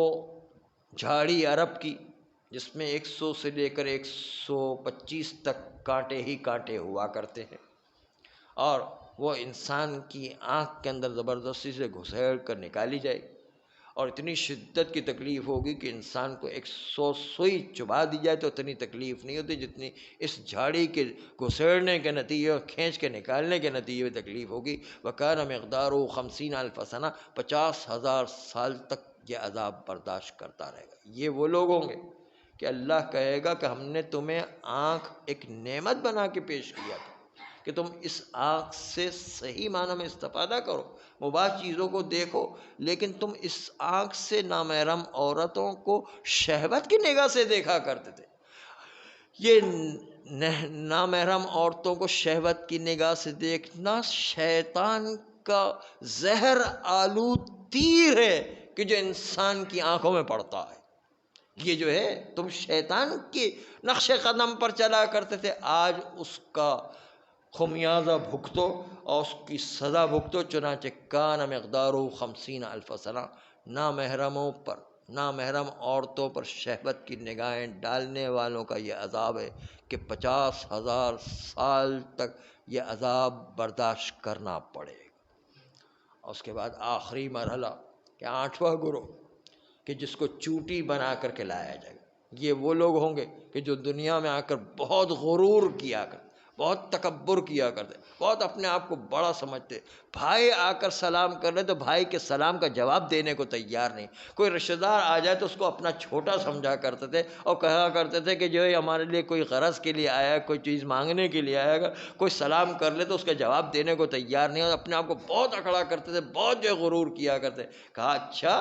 جھاڑی عرب کی جس میں 100 سے لے کر 125 تک کانٹے ہی کانٹے ہوا کرتے ہیں، اور وہ انسان کی آنکھ کے اندر زبردستی سے گھسیڑ کر نکالی جائے گی، اور اتنی شدت کی تکلیف ہوگی کہ انسان کو 100 سوئی چبھا دی جائے تو اتنی تکلیف نہیں ہوتی جتنی اس جھاڑی کے گھسیڑنے کے نتیجے اور کھینچ کے نکالنے کے نتیجے میں تکلیف ہوگی۔ وَكَانَ مِقْدَارُهُ 50,000 سنہ، 50,000 سال تک یہ عذاب برداشت کرتا رہے گا۔ یہ وہ لوگ ہوں گے کہ اللہ کہے گا کہ ہم نے تمہیں آنکھ ایک نعمت بنا کے پیش کیا تھا کہ تم اس آنکھ سے صحیح معنی میں استفادہ کرو، مباح چیزوں کو دیکھو، لیکن تم اس آنکھ سے نامحرم عورتوں کو شہوت کی نگاہ سے دیکھا کرتے تھے۔ یہ نامحرم عورتوں کو شہوت کی نگاہ سے دیکھنا شیطان کا زہر آلود تیر ہے کہ جو انسان کی آنکھوں میں پڑتا ہے۔ یہ جو ہے تم شیطان کے نقش قدم پر چلا کرتے تھے، آج اس کا خمیازہ بھگتو اور اس کی سزا بھگتو۔ چنانچہ کان مقدارہ 50,000 سنہ، نامحرموں پر، نامحرم عورتوں پر شہوت کی نگاہیں ڈالنے والوں کا یہ عذاب ہے کہ 50,000 سال تک یہ عذاب برداشت کرنا پڑے گا۔ اور اس کے بعد آخری مرحلہ کہ 8واں گروہ کہ جس کو چوٹی بنا کر کے لایا جائے گا۔ یہ وہ لوگ ہوں گے کہ جو دنیا میں آ کر بہت غرور کیا کرتے، بہت تکبر کیا کرتے، بہت اپنے آپ کو بڑا سمجھتے۔ بھائی آ کر سلام کر لے تو بھائی کے سلام کا جواب دینے کو تیار نہیں۔ کوئی رشتہ دار آ جائے تو اس کو اپنا چھوٹا سمجھا کرتے تھے اور کہا کرتے تھے کہ جو ہے ہمارے لیے کوئی غرض کے لیے آیا ہے، کوئی چیز مانگنے کے لیے آیا ہے، کوئی سلام کر لے تو اس کا جواب دینے کو تیار نہیں، اور اپنے آپ کو بہت اکڑا کرتے تھے، بہت جو ہے غرور کیا کرتے۔ کہا اچھا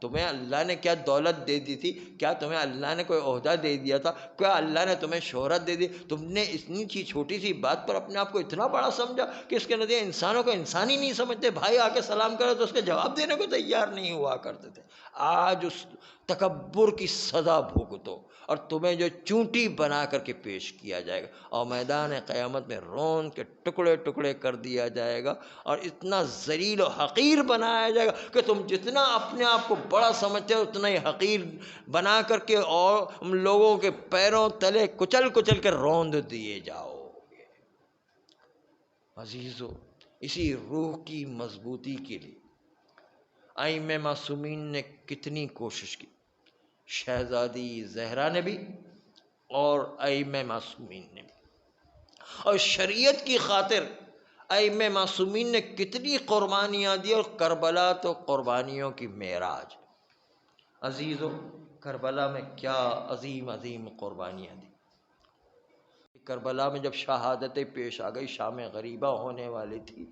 تمہیں اللہ نے کیا دولت دے دی تھی؟ کیا تمہیں اللہ نے کوئی عہدہ دے دیا تھا؟ کیا اللہ نے تمہیں شہرت دے دی؟ تم نے اتنی چھوٹی سی بات پر اپنے آپ کو اتنا بڑا سمجھا کہ اس کے نتیجے انسانوں کو انسان ہی نہیں سمجھتے۔ بھائی آ کے سلام کرے تو اس کے جواب دینے کو تیار نہیں ہوا کرتے تھے۔ آج اس تکبر کی سزا بھگتو اور تمہیں جو چونٹی بنا کر کے پیش کیا جائے گا اور میدان قیامت میں رون کے ٹکڑے ٹکڑے کر دیا جائے گا اور اتنا ذلیل و حقیر بنایا جائے گا کہ تم جتنا اپنے آپ کو بڑا سمجھتے ہو اتنا ہی حقیر بنا کر کے اور لوگوں کے پیروں تلے کچل کچل کے روند دیے جاؤ گے۔ عزیزو، اسی روح کی مضبوطی کے لیے ائمہ معصومین نے کتنی کوشش کی، شہزادی زہرا نے بھی اور ائمہ معصومین نے بھی، اور شریعت کی خاطر ائمہ معصومین نے کتنی قربانیاں دی، اور کربلا تو قربانیوں کی معراج۔ عزیزو، کربلا میں کیا عظیم عظیم قربانیاں دی۔ کربلا میں جب شہادتیں پیش آ گئی، شام غریبہ ہونے والی تھی،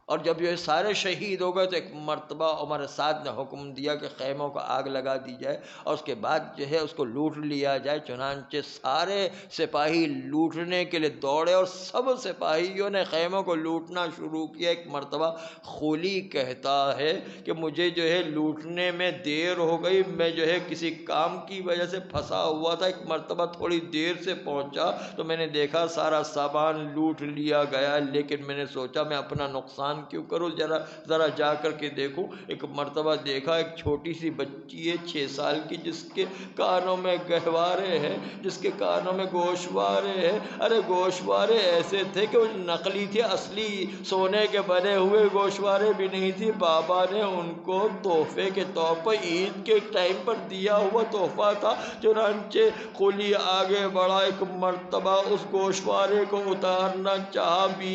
اور جب یہ سارے شہید ہو گئے تو ایک مرتبہ عمر سعد نے حکم دیا کہ خیموں کو آگ لگا دی جائے اور اس کے بعد جو ہے اس کو لوٹ لیا جائے۔ چنانچہ سارے سپاہی لوٹنے کے لیے دوڑے اور سب سپاہیوں نے خیموں کو لوٹنا شروع کیا۔ ایک مرتبہ خولی کہتا ہے کہ مجھے جو ہے لوٹنے میں دیر ہو گئی، میں جو ہے کسی کام کی وجہ سے پھنسا ہوا تھا، ایک مرتبہ تھوڑی دیر سے پہنچا تو میں نے دیکھا سارا سامان لوٹ لیا گیا، لیکن میں نے سوچا میں اپنا نقصان کیوں کروں، ذرا جا کر کے دیکھوں۔ ایک مرتبہ دیکھا ایک چھوٹی سی بچی ہے 6 سال کی، جس کے کانوں میں گہوارے ہیں، جس کے کانوں میں گوشوارے ہیں۔ ارے گوشوارے ایسے تھے کہ وہ نقلی تھے، اصلی سونے کے بنے ہوئے گوشوارے بھی نہیں تھی۔ بابا نے ان کو تحفے کے طور پر عید کے ٹائم پر دیا ہوا تحفہ تھا۔ چنانچہ قلی آگے بڑھا، ایک مرتبہ اس گوشوارے کو اتارنا چاہا بھی،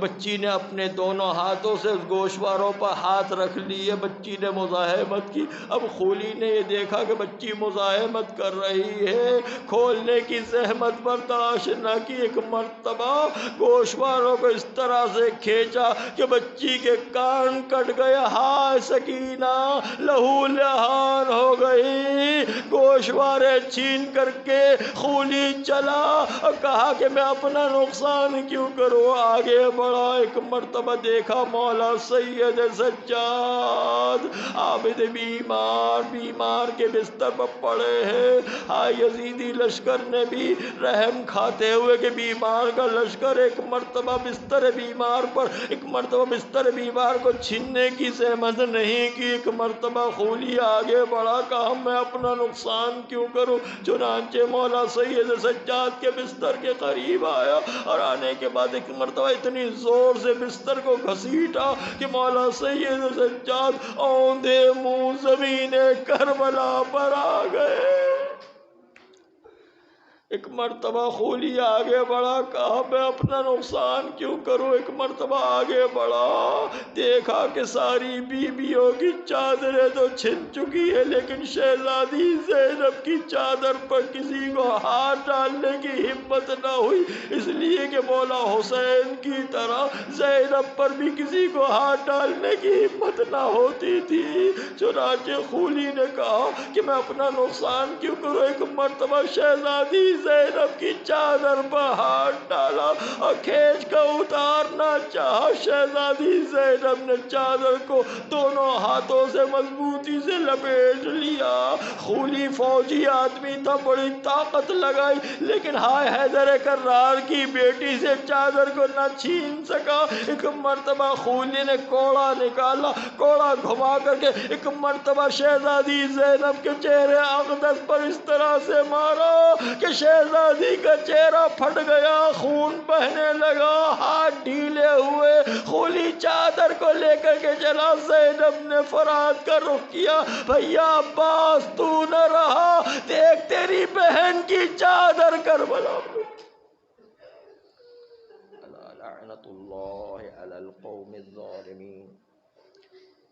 بچی نے اپنے دونوں ہاتھوں سے اس گوشواروں پر ہاتھ رکھ لیے، بچی نے مزاحمت کی۔ اب خولی نے یہ دیکھا کہ بچی مزاحمت کر رہی ہے، کھولنے کی زحمت برداشت نہ کی، ایک مرتبہ گوشواروں کو اس طرح سے کھینچا کہ بچی کے کان کٹ گئے، ہائے سکینہ لہو لہان ہو گئی۔ گوشوارے چھین کر کے خولی چلا اور کہا کہ میں اپنا نقصان کیوں کروں، آگے بڑھا۔ ایک مرتبہ دیکھا مولا سید سجاد عابد بیمار کے بستر پر پڑے ہیں۔ ہائے یزیدی لشکر نے بھی رحم کھاتے ہوئے کہ بیمار کا لشکر، ایک مرتبہ بستر بیمار پر، ایک مرتبہ بستر بیمار کو چھیننے کی زحمت نہیں کی۔ ایک مرتبہ خولی آگے بڑھا، کہا میں اپنا نقصان کیوں کروں۔ چنانچہ مولا سید سجاد کے بستر کے قریب آیا اور آنے کے بعد ایک مرتبہ اتنی زور سے بستر کو گھسیٹا کہ مولا سید سجاد اوندھے منہ زمین کربلا پر آ گئے۔ ایک مرتبہ خولی آگے بڑھا، کہا میں اپنا نقصان کیوں کروں. ایک مرتبہ آگے بڑھا، دیکھا کہ ساری بیویوں کی چادریں تو چھن چکی ہے، لیکن شہزادی زینب کی چادر پر کسی کو ہاتھ ڈالنے کی ہمت نہ ہوئی، اس لیے کہ مولا حسین کی طرح زینب پر بھی کسی کو ہاتھ ڈالنے کی ہمت نہ ہوتی تھی. چنانچہ خولی نے کہا کہ میں اپنا نقصان کیوں کروں. ایک مرتبہ شہزادی زینب کی چادر پر ہاتھ ڈالا اور کھینچ کر اتارنا چاہا. شہزادی زینب نے چادر کو دونوں ہاتھوں سے مضبوطی سے لپیٹ لیا. خولی فوجی آدمی تھا، بڑی طاقت لگائی، لیکن ہائے حیدر کرار کی بیٹی سے چادر کو نہ چھین سکا. ایک مرتبہ خولی نے کوڑا نکالا، کوڑا گھما کر کے ایک مرتبہ شہزادی زینب کے چہرے اقدس پر اس طرح سے مارا کہ شہزادی کا چہرہ پھٹ گیا، خون بہنے لگا. ہاتھ ڈھیلے ہوئے خولی چادر کو لے کر کے چلا. زینب نے فرات کا رخ کیا، بھیا عباس تو نہ رہا، دیکھ تیری بہن کی چادر کربلا میں. لعنت اللہ علی القوم الظالمین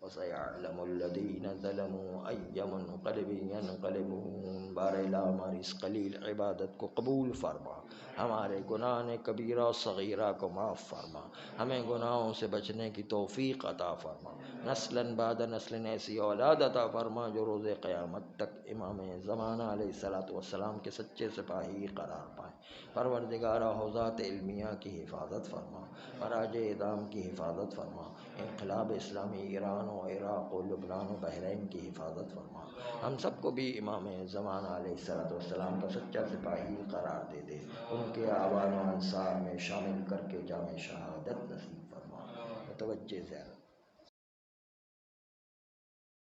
وسيعلم الذين ظلموا أي منقلب ينقلبون. بار الہ ہماری اس قلیل عبادت کو قبول فرما، ہمارے گناہ کبیرہ صغیرہ کو معاف فرما، ہمیں گناہوں سے بچنے کی توفیق عطا فرما، نسلاً بعد نسل ایسی اولاد عطا فرما جو روز قیامت تک امام زمانہ علیہ السلام کے سچے سپاہی قرار پائیں. پروردگارہ حوزات علمیہ کی حفاظت فرما، مراج اعدام کی حفاظت فرما، انقلاب اسلامی ایران و عراق و لبنان و بحرین کی حفاظت فرما. ہم سب کو بھی امام زمانہ علیہ السلام کا سچا سپاہی قرار دے دے، ان کے آبان و انصار میں شامل کر کے جام شہادت نصیب فرما. متوجہ زیارت